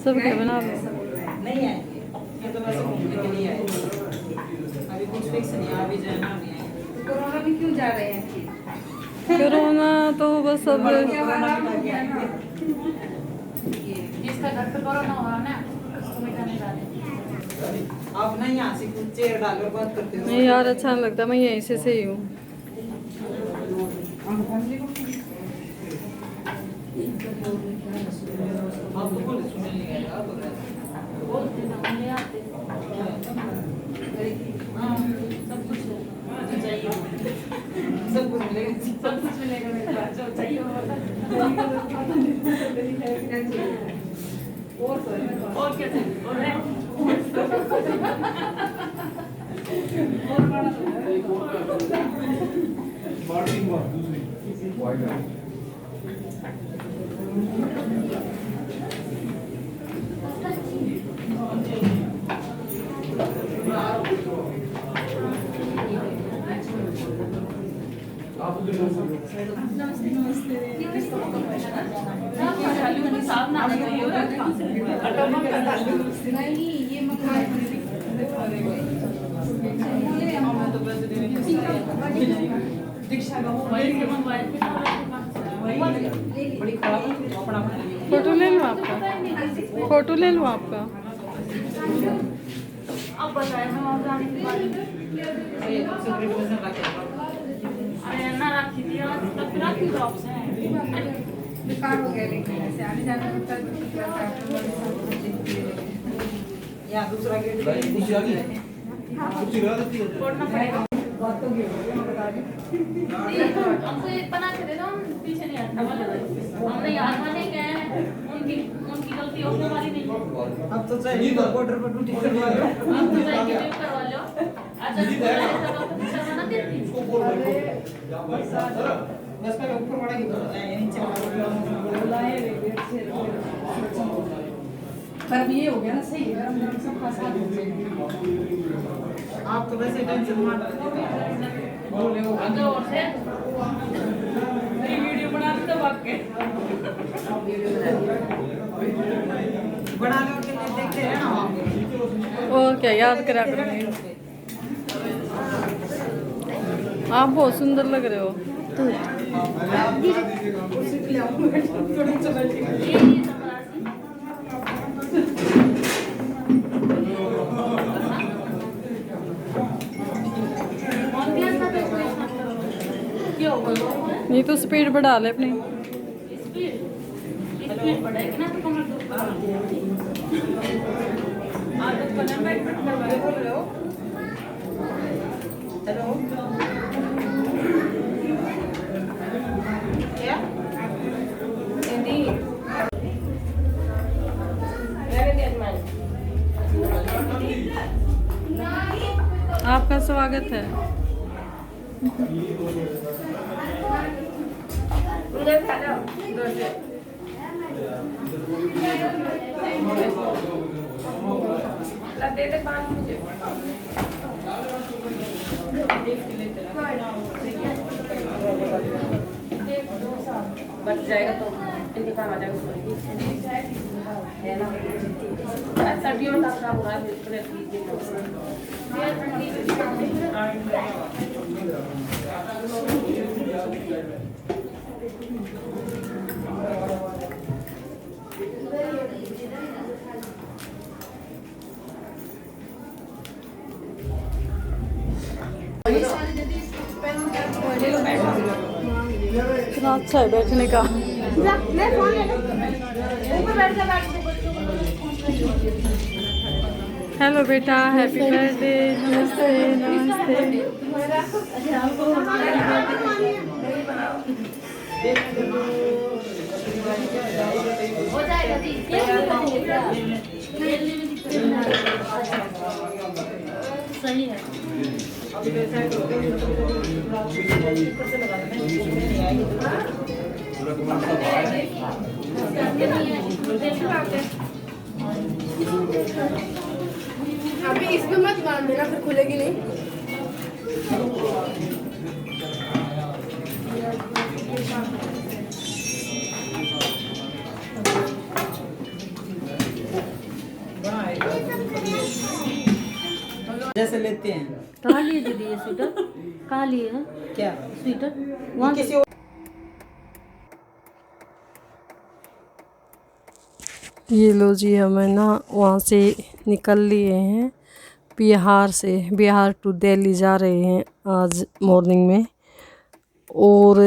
सब क्या बना लो। नहीं आएंगे, ये तो वैसे घूमने के लिए आए। अभी कुछ फिक्स नहीं है, अभी जाना नहीं है। कोरोना में क्यों जा रहे हैं? कोरोना तो बस अब जिसका घर पे कोरोना हुआ ना उसको मिटाने जा रहे हैं। आप ना यहाँ से कुछ चेयर डालकर बात करते हो। नहीं यार, अच्छा नहीं लगता, मैं यहीं से ही हूँ। आपको बोले सुनने नहीं गए, आप बोल रहे हैं। बोलते ना ले आते। हाँ, सब कुछ जो चाहिए सब कुछ मिलेगा। सब कुछ मिलेगा मेरे पास जो चाहिए वो और क्या चाहिए और है नहीं ये मंगाए दीक्षा का मोबाइल के मंगवाए बड़ी खराब है, अपना अपना लिए। फोटो ले लूँ आपका, फोटो ले लूँ आपका। अब बताए मैं और जाने के बाद ये सेपरेट वर्जन रखे हैं। अरे ना रखी थी तब फिर रखी ड्रॉप्स हैं बेकार हो गया लेकिन ऐसे आने जाने में तक यहाँ दूसरा गेट छोड़ना पड़ेगा हमको एक बना के दे दो, हम पीछे नहीं हटना हमने याद माने गए हैं उनकी उनकी गलती होने वाली नहीं है। अब तो चाहिए बॉर्डर पर ड्यूटी करने वाले हो। आप तो जाके ड्यूटी करवा लो। अच्छा बना देती बस का ऊपर पड़ेगी तो नीचे पर ये हो गया ना सही गरम गरम सब खा सकते हैं। आप तो वैसे टेंशन मत बोले हो। अगर और से मेरी वीडियो बना के तो भाग के बना लो के लिए देखते हैं ना आप। और क्या याद करा करूँगी। आप बहुत सुंदर लग रहे हो। कुर्सी पे ले आओ, थोड़ी चल ये ये तो स्पीड बढ़ा ले अपनी। स्पीड बढ़ाएगी ना तो कमर दुख आदत बना बैठ करवाए बोल रहे हो। हेलो क्या हिंदी आपका स्वागत है। बच जाएगा तो इंतकाम आ जाएगा है ना। सर्दियों में ताप खराब हो रहा है इतना अच्छा है बैठने का। हेलो बेटा, हैप्पी बर्थडे। नमस्ते नमस्ते। हो जाएगा जी। सही है। अभी तो ऐसा है तो ऊपर से लगा देना, ऊपर नहीं आएगी अभी इसमें मत बांध देना फिर खुलेगी नहीं। से लेते हैं। कहाँ लिए दीदी ये स्वेटर? कहाँ लिए हैं क्या स्वेटर? वहाँ किसी और ये लो जी, हमें ना वहाँ से निकल लिए हैं बिहार से। बिहार टू दिल्ली जा रहे हैं आज मॉर्निंग में। और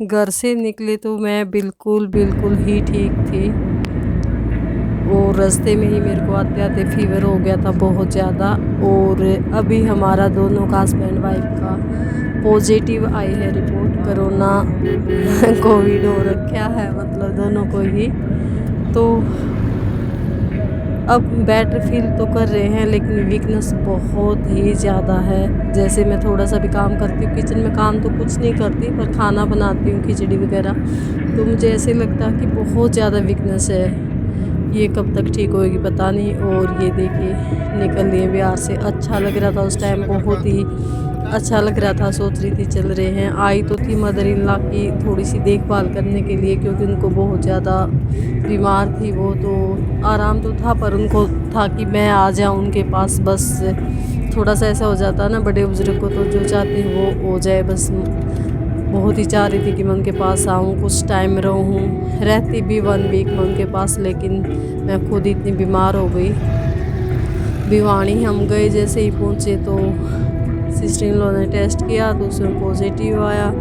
घर से निकले तो मैं बिल्कुल ही ठीक थी। और रास्ते में ही मेरे को आते आते फीवर हो गया था बहुत ज़्यादा। और अभी हमारा दोनों का हस्बैंड वाइफ का पॉजिटिव आई है रिपोर्ट, कोरोना कोविड हो रखा है मतलब दोनों को ही। तो अब बेटर फील तो कर रहे हैं, लेकिन वीकनेस बहुत ही ज़्यादा है। जैसे मैं थोड़ा सा भी काम करती हूँ किचन में, काम तो कुछ नहीं करती पर खाना बनाती हूँ खिचड़ी वगैरह, तो मुझे ऐसे लगता है कि बहुत ज़्यादा वीकनेस है। ये कब तक ठीक होएगी पता नहीं। और ये देखिए निकल लिए बिहार से। अच्छा लग रहा था उस टाइम, बहुत ही अच्छा लग रहा था। सोच रही थी चल रहे हैं। आई तो थी मदर इन लॉ की थोड़ी सी देखभाल करने के लिए, क्योंकि उनको बहुत ज़्यादा बीमार थी वो। तो आराम तो था पर उनको था कि मैं आ जाऊँ उनके पास। बस थोड़ा सा ऐसा हो जाता है ना बड़े बुजुर्ग को, तो जो चाहते हैं वो हो जाए। बस बहुत ही चाह रही थी कि मैं उनके पास आऊँ, कुछ टाइम रहूँ। रहती भी 1 वीक मैं उनके पास, लेकिन मैं खुद इतनी बीमार हो गई। भिवानी हम गए, जैसे ही पहुँचे तो सिस्टर इन लॉ ने टेस्ट किया तो उसमें पॉजिटिव आया।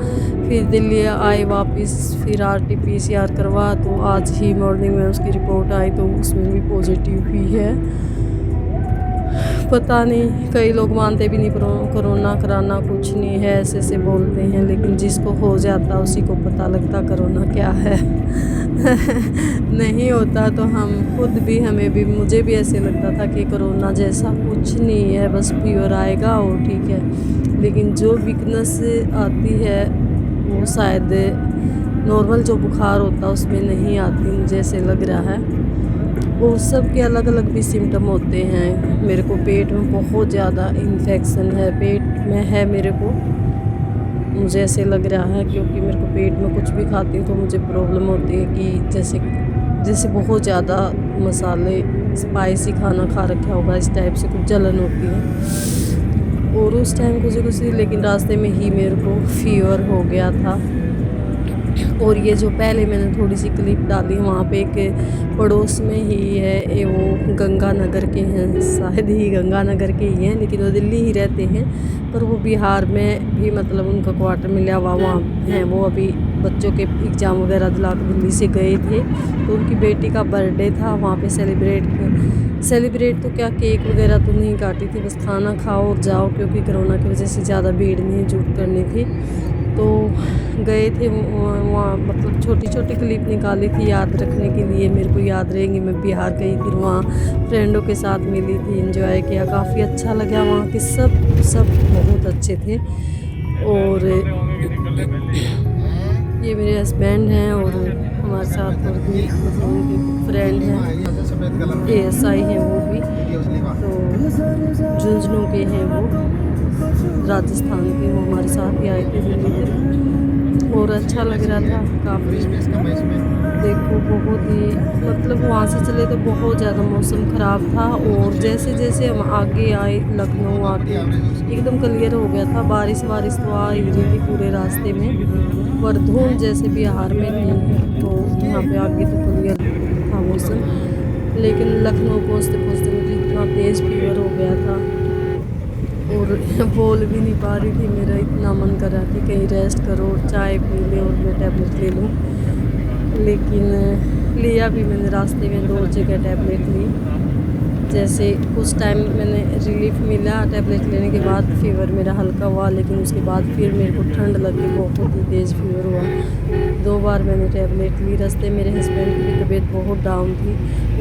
फिर दिल्ली आए वापस, फिर RT-PCR करवा, तो आज ही मॉर्निंग में उसकी रिपोर्ट आई तो उसमें भी पॉजिटिव हुई है। पता नहीं, कई लोग मानते भी नहीं कोरोना कराना कुछ नहीं है, ऐसे ऐसे बोलते हैं, लेकिन जिसको हो जाता उसी को पता लगता कोरोना क्या है। नहीं होता तो हम खुद भी, हमें भी, मुझे भी ऐसे लगता था कि कोरोना जैसा कुछ नहीं है, बस फीवर आएगा और ठीक है। लेकिन जो वीकनेस आती है वो शायद नॉर्मल जो बुखार होता है उसमें नहीं आती, मुझे ऐसे लग रहा है। और सब के अलग अलग भी सिम्टम होते हैं। मेरे को पेट में बहुत ज़्यादा इन्फेक्शन है, पेट में है मेरे को, मुझे ऐसे लग रहा है, क्योंकि मेरे को पेट में कुछ भी खाती हूँ तो मुझे प्रॉब्लम होती है कि जैसे बहुत ज़्यादा मसाले स्पाइसी खाना खा रखा होगा, इस टाइप से कुछ जलन होती है। और उस टाइम कुछ लेकिन रास्ते में ही मेरे को फीवर हो गया था। और ये जो पहले मैंने थोड़ी सी क्लिप डाली, वहाँ पे एक पड़ोस में ही है, ये वो गंगानगर के हैं, शायद ही गंगानगर के ही हैं, लेकिन वो दिल्ली ही रहते हैं, पर वो बिहार में भी मतलब उनका क्वार्टर मिला हुआ वहाँ हैं। वो अभी बच्चों के एग्ज़ाम वगैरह दिला के दिल्ली से गए थे, तो उनकी बेटी का बर्थडे था वहाँ पे सेलिब्रेट तो क्या, केक वगैरह तो नहीं काटी थी, बस खाना खाओ और जाओ, क्योंकि कोरोना की वजह से ज़्यादा भीड़ नहीं जुट करनी थी। तो गए थे वहाँ, मतलब छोटी छोटी क्लिप निकाली थी याद रखने के लिए, मेरे को याद रहेंगी। मैं बिहार गई थी, वहाँ फ्रेंडों के साथ मिली थी, एंजॉय किया, काफ़ी अच्छा लगा। वहाँ के सब बहुत अच्छे थे। और ये मेरे हस्बैंड हैं और हमारे साथ और भी मतलब फ्रेंड हैं, ASI हैं वो भी, तो झुंझुनू के हैं वो, राजस्थान के, वो हमारे साथ ही आए थे दिल्ली में। और अच्छा लग रहा था काफ़ी। देखो बहुत ही मतलब वहाँ से चले तो बहुत ज़्यादा मौसम ख़राब था, और जैसे जैसे हम आगे आए लखनऊ आके एकदम क्लियर हो गया था। बारिश तो आ ही रही थी पूरे रास्ते में, पर धूल जैसे बिहार में नहीं है, तो यहाँ पे आगे तो क्लियर था मौसम। लेकिन लखनऊ पहुँचते पहुँचते मुझे इतना तेज़ फीवर हो गया था और बोल भी नहीं पा रही थी। मेरा इतना मन कर रहा था कहीं रेस्ट करो, चाय पी ले और मैं टैबलेट ले लूँ, लेकिन लिया भी मैंने। रास्ते में 2 जगह टैबलेट ली। जैसे कुछ टाइम मैंने रिलीफ मिला टैबलेट लेने के बाद, फीवर मेरा हल्का हुआ, लेकिन उसके बाद फिर मेरे को ठंड लगी, बहुत ही तेज़ फीवर हुआ। 2 बार मैंने टैबलेट ली। रास्ते मेरे हस्बैंड की तबीयत बहुत डाउन थी,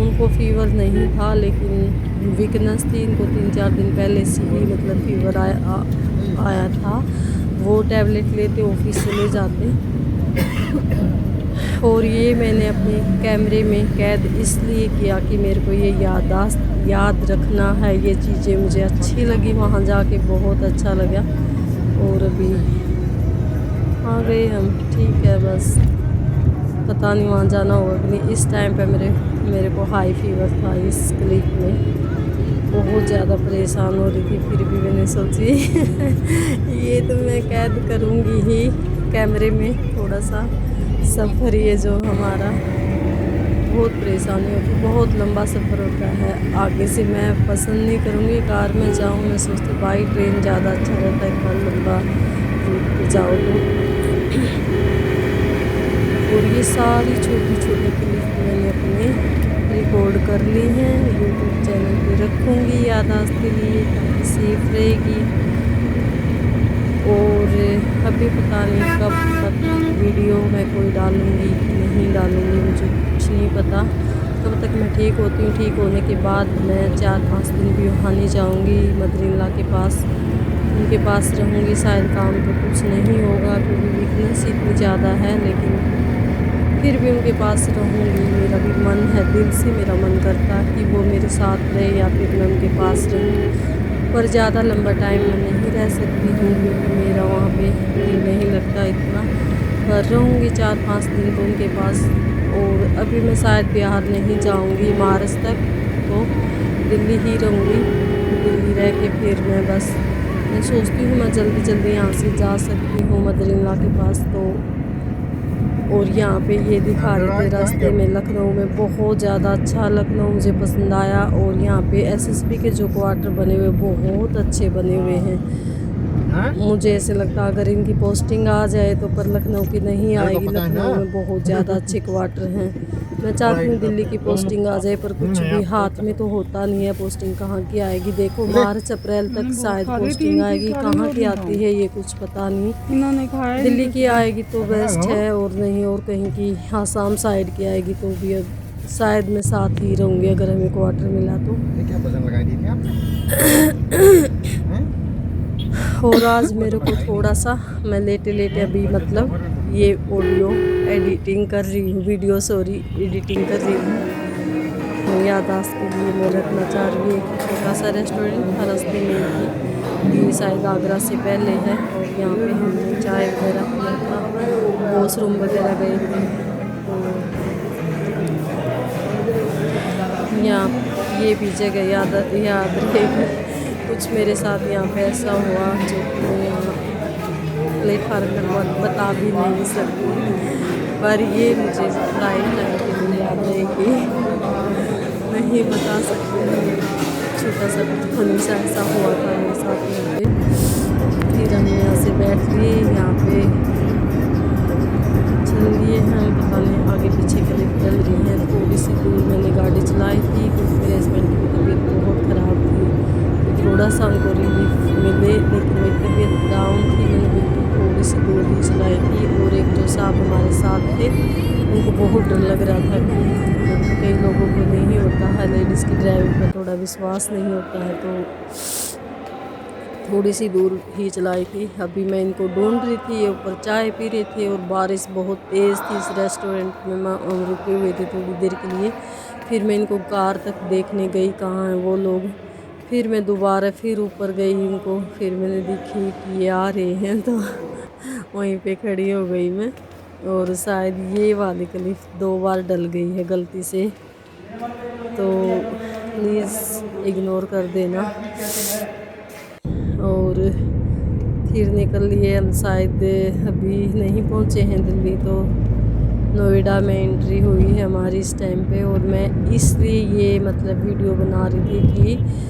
उनको फीवर नहीं था लेकिन वीकनेस थी। इनको 3-4 दिन पहले से ही मतलब फीवर आया था। वो टैबलेट लेते ऑफिस चले जाते। और ये मैंने अपने कैमरे में कैद इसलिए किया कि मेरे को ये याद रखना है। ये चीज़ें मुझे अच्छी लगी, वहाँ जाके बहुत अच्छा लगा। और अभी आ गए हम, ठीक है, बस पता नहीं वहाँ जाना होगा कि नहीं। इस टाइम पे मेरे को हाई फीवर था इस क्लिप में। बहुत ज़्यादा परेशान हो रही थी, फिर भी मैंने सोची ये तो मैं कैद करूँगी ही कैमरे में। थोड़ा सा सफ़र ये जो हमारा बहुत परेशानी होती, बहुत लंबा सफ़र होता है। आगे से मैं पसंद नहीं करूँगी कार में जाऊँ, मैं सोचती बाई ट्रेन ज़्यादा अच्छा रहता है, इतना लंबा रूट पे जाओ तो। और ये सारी छोटी छोटी क्लिप मैंने अपने रिकॉर्ड कर ली हैं, यूट्यूब चैनल पे रखूँगी याददाश्त के लिए ताकि सेफ रहेगी। और अभी पता नहीं कब तक वीडियो मैं कोई डालूँगी कि नहीं डालूँगी, मुझे कुछ नहीं पता। तब तक मैं ठीक होती हूँ, ठीक होने के बाद मैं 4-5 दिन भी वहाँ नहीं जाऊँगी मदर-इन-लॉ के पास, उनके पास रहूँगी। शायद काम तो कुछ नहीं होगा क्योंकि वीकनेस इतनी ज़्यादा है, लेकिन फिर भी उनके पास रहूँगी। मेरा भी मन है, दिल से मेरा मन करता है कि वो मेरे साथ रहे या फिर मैं उनके पास रहूँ, पर ज़्यादा लंबा टाइम मैं नहीं रह सकती हूँ क्योंकि मेरा वहाँ पे दिल नहीं लगता इतना। पर रहूँगी 4-5 दिन तो उनके पास। और अभी मैं शायद बिहार नहीं जाऊँगी मार्च तक, तो दिल्ली ही रहूँगी। दिल्ली रह के फिर मैं सोचती हूँ मैं जल्दी जल्दी यहाँ से जा सकती हूँ मदर-इन-लॉ के पास। तो और यहाँ पे ये दिखा रहे थे रास्ते में लखनऊ में बहुत ज़्यादा अच्छा, लखनऊ मुझे पसंद आया। और यहाँ पे एसएसबी के जो क्वार्टर बने हुए बहुत अच्छे बने हुए हैं। मुझे ऐसे लगता अगर इनकी पोस्टिंग आ जाए तो, पर लखनऊ की नहीं आएगी। लखनऊ में बहुत ज़्यादा अच्छे क्वार्टर हैं। मैं चाहती हूँ दिल्ली की पोस्टिंग आ जाए, पर कुछ भी हाथ में तो होता नहीं है। पोस्टिंग कहाँ की आएगी, देखो मार्च अप्रैल तक शायद पोस्टिंग आएगी, कहाँ की आती है ये कुछ पता नहीं। दिल्ली की आएगी तो बेस्ट है, और नहीं और कहीं की आसाम साइड की आएगी तो भी अब शायद मैं साथ ही रहूँगी अगर हमें क्वार्टर मिला तो। क्या वजन लगाई थी आप? और आज मेरे को थोड़ा सा मैं लेटे लेटे अभी मतलब ये ऑडियो एडिटिंग कर रही हूँ, वीडियो सॉरी एडिटिंग कर रही हूँ। याददाश्त के लिए मैं रखना चाह रही हूँ एक छोटा सा रेस्टोरेंट था रास्ते में, ये शायद आगरा से पहले है। और यहाँ पे हमने चाय वगैरह पिया था, वॉशरूम वगैरह गए थे। तो यहाँ ये भी जगह याद रहेगी। कुछ मेरे साथ यहाँ पे ऐसा हुआ जो कि मैं यहाँ प्लेटफार्म पर बता भी नहीं सकती, पर ये मुझे लाइफ टाइम के लिए याद रहेगी, नहीं बता सकती। छोटा सा फनी सा ऐसा हुआ था मेरे साथ यहाँ पे। फिर हम यहाँ से बैठ लिए, यहाँ पे चल लिए हम, पता नहीं आगे पीछे के लिए चल रही हैं। थोड़ी सी दूर मैंने गाड़ी चलाई थी क्योंकि मेरे हस्बैंड की तबीयत बहुत ख़राब थी, थोड़ा सा उनको रिलीफ मिले, लेकिन मेरी तबीयत डाउन थी। मैंने बिल्कुल थोड़ी सी दूर ही चलाई थी। और एक जो साहब हमारे साथ थे उनको बहुत डर लग रहा था कि कई लोगों को नहीं होता है, लेडीज़ की ड्राइविंग पर थोड़ा विश्वास नहीं होता है, तो थोड़ी सी दूर ही चलाई थी। अभी मैं इनको ढूंढ रही थी, ये ऊपर चाय पी रहे थे और बारिश बहुत तेज़ थी। इस रेस्टोरेंट में हम रुके हुए थे थोड़ी देर के लिए। फिर मैं इनको कार तक देखने गई, कहाँ हैं वो लोग। फिर मैं दोबारा फिर ऊपर गई इनको, फिर मैंने देखी कि ये आ रहे हैं, तो वहीं पे खड़ी हो गई मैं। और शायद ये वाली क्लिप 2 बार डल गई है गलती से, तो प्लीज़ इग्नोर कर देना। और फिर निकल लिए हम, शायद अभी नहीं पहुँचे हैं दिल्ली, तो नोएडा में एंट्री हुई है हमारी इस टाइम पे। और मैं इसलिए ये मतलब वीडियो बना रही थी कि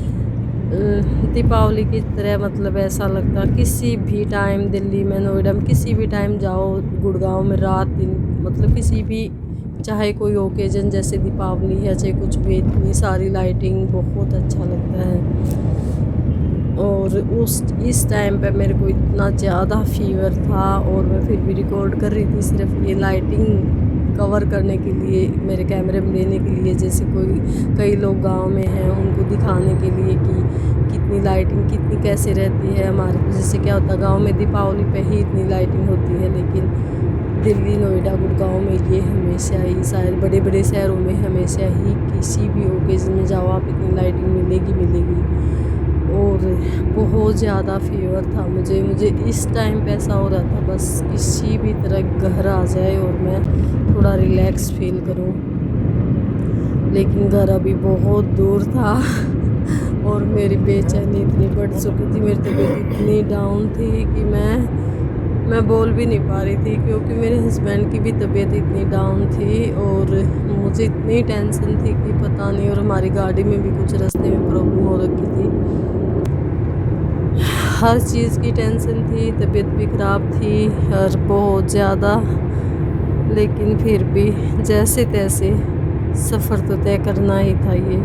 दीपावली की तरह मतलब ऐसा लगता किसी भी टाइम दिल्ली में, नोएडा में किसी भी टाइम जाओ, गुड़गांव में रात दिन मतलब किसी भी, चाहे कोई ओकेजन जैसे दीपावली है चाहे कुछ भी, इतनी सारी लाइटिंग बहुत अच्छा लगता है। और इस टाइम पे मेरे को इतना ज़्यादा फीवर था और मैं फिर भी रिकॉर्ड कर रही थी सिर्फ ये लाइटिंग कवर करने के लिए, मेरे कैमरे में लेने के लिए। जैसे कई लोग गांव में हैं उनको दिखाने के लिए कि कितनी लाइटिंग कितनी कैसे रहती है हमारे। जैसे क्या होता है गांव में दीपावली पे ही इतनी लाइटिंग होती है, लेकिन दिल्ली नोएडा गुड़गांव में ये हमेशा ही, शायद बड़े बड़े शहरों में हमेशा ही किसी भी ओकेजन में जाओ आप इतनी लाइटिंग मिलेगी। और बहुत ज़्यादा फीवर था मुझे इस टाइम पे ऐसा हो रहा था बस किसी भी तरह घर आ जाए और मैं थोड़ा रिलैक्स फील करूं, लेकिन घर अभी बहुत दूर था और मेरी बेचैनी इतनी बढ़ चुकी थी, मेरी तबीयत इतनी डाउन थी कि मैं बोल भी नहीं पा रही थी, क्योंकि मेरे हस्बैंड की भी तबीयत इतनी डाउन थी और मुझे इतनी टेंशन थी कि पता नहीं। और हमारी गाड़ी में भी कुछ रास्ते में प्रॉब्लम हो रखी थी, हर चीज़ की टेंशन थी, तबीयत भी ख़राब थी और बहुत ज़्यादा। लेकिन फिर भी जैसे तैसे सफ़र तो तय करना ही था। ये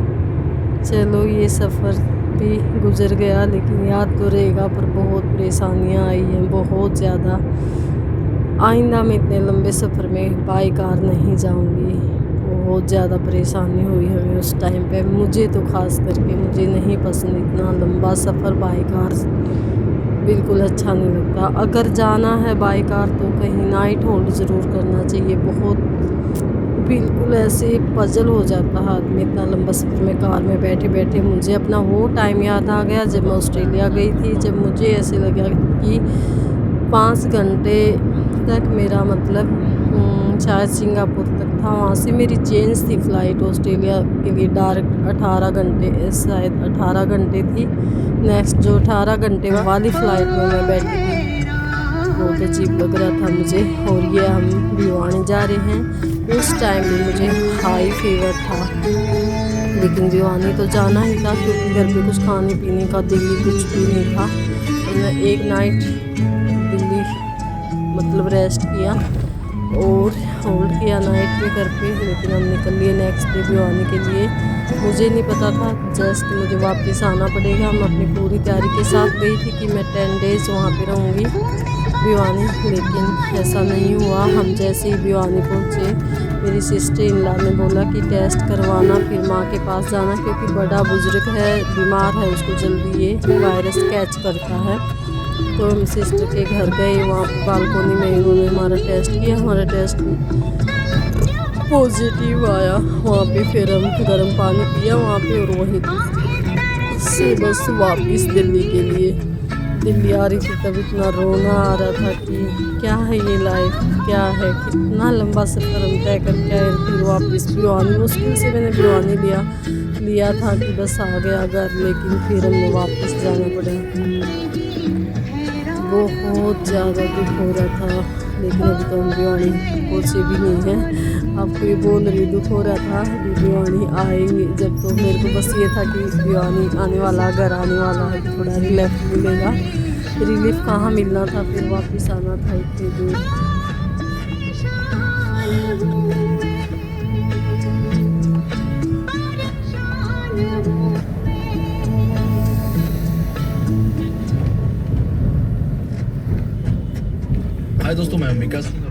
चलो ये सफ़र भी गुज़र गया, लेकिन याद तो रहेगा। पर बहुत परेशानियां आई हैं, बहुत ज़्यादा। आइंदा मैं इतने लंबे सफ़र में बाई कार नहीं जाऊंगी। बहुत ज़्यादा परेशानी हुई हमें उस टाइम पे। मुझे तो ख़ास करके मुझे नहीं पसंद इतना लंबा सफ़र बाई कार, बिल्कुल अच्छा नहीं लगता। अगर जाना है बाई कार तो कहीं नाइट होल्ड ज़रूर करना चाहिए। बहुत बिल्कुल ऐसे पजल हो जाता है आदमी इतना लंबा सफ़र में कार में बैठे बैठे। मुझे अपना वो टाइम याद आ गया जब मैं ऑस्ट्रेलिया गई थी, जब मुझे ऐसे लगा कि 5 घंटे तक मेरा मतलब शायद सिंगापुर तक था, वहाँ से मेरी चेंज थी फ़्लाइट ऑस्ट्रेलिया के लिए डायरेक्ट 18 घंटे, शायद 18 घंटे थी। नेक्स्ट जो 18 घंटे वाली फ़्लाइट में मैं बैठी थी, बहुत अजीब लग रहा था मुझे। और ये हम भिवानी जा रहे हैं। उस टाइम भी मुझे हाई फीवर था, लेकिन भिवानी तो जाना ही था क्योंकि घर पे कुछ खाने पीने का दिल्ली कुछ भी नहीं था। हमने एक नाइट दिल्ली मतलब रेस्ट किया और होल्ड किया नाइट में घर पे, लेकिन हम निकल लिए नेक्स्ट डे भिवानी के लिए। मुझे नहीं पता था जस्ट मुझे वापस आना पड़ेगा। मैं अपनी पूरी तैयारी के साथ गई थी कि मैं 10 डेज़ वहाँ पे रहूँगी भिवानी, लेकिन ऐसा नहीं हुआ। हम जैसे ही भिवानी पहुँचे, मेरी सिस्टर इन लॉ ने बोला कि टेस्ट करवाना, फिर माँ के पास जाना, क्योंकि बड़ा बुजुर्ग है, बीमार है, उसको जल्दी ये वायरस कैच करता है। तो हम सिस्टर के घर गए, वहाँ बालकोनी में उन्होंने हमारा टेस्ट किया। हमारा टेस्ट पॉजिटिव आया वहाँ पे। फिर हम गर्म पानी पिया वहाँ पे और वहीं से बस वापस दिल्ली के लिए। दिल्ली आ रही थी तब इतना रोना आ रहा था कि क्या है ये लाइफ, क्या है, कितना लंबा सफ़र हम तय करके आए। फिर वापस भिवानी, मुश्किल से मैंने भिवानी लिया था कि बस आ गया घर, लेकिन फिर हमें वापस जाना पड़ा। बहुत ज़्यादा दुख हो रहा था, लेकिन अभी तो हम भिवानी पहुँचे भी नहीं हैं। आपको ये बोल रही दुख हो रहा था, भिवानी आएंगे जब, तो मेरे को बस ये था कि भिवानी आने वाला, घर आने वाला है, थोड़ा रिलैक्स मिलेगा। रिलीफ कहाँ मिलना था, फिर वापस आना था इतनी दूर। हाय दोस्तों, मैं अम्बिका सिंह।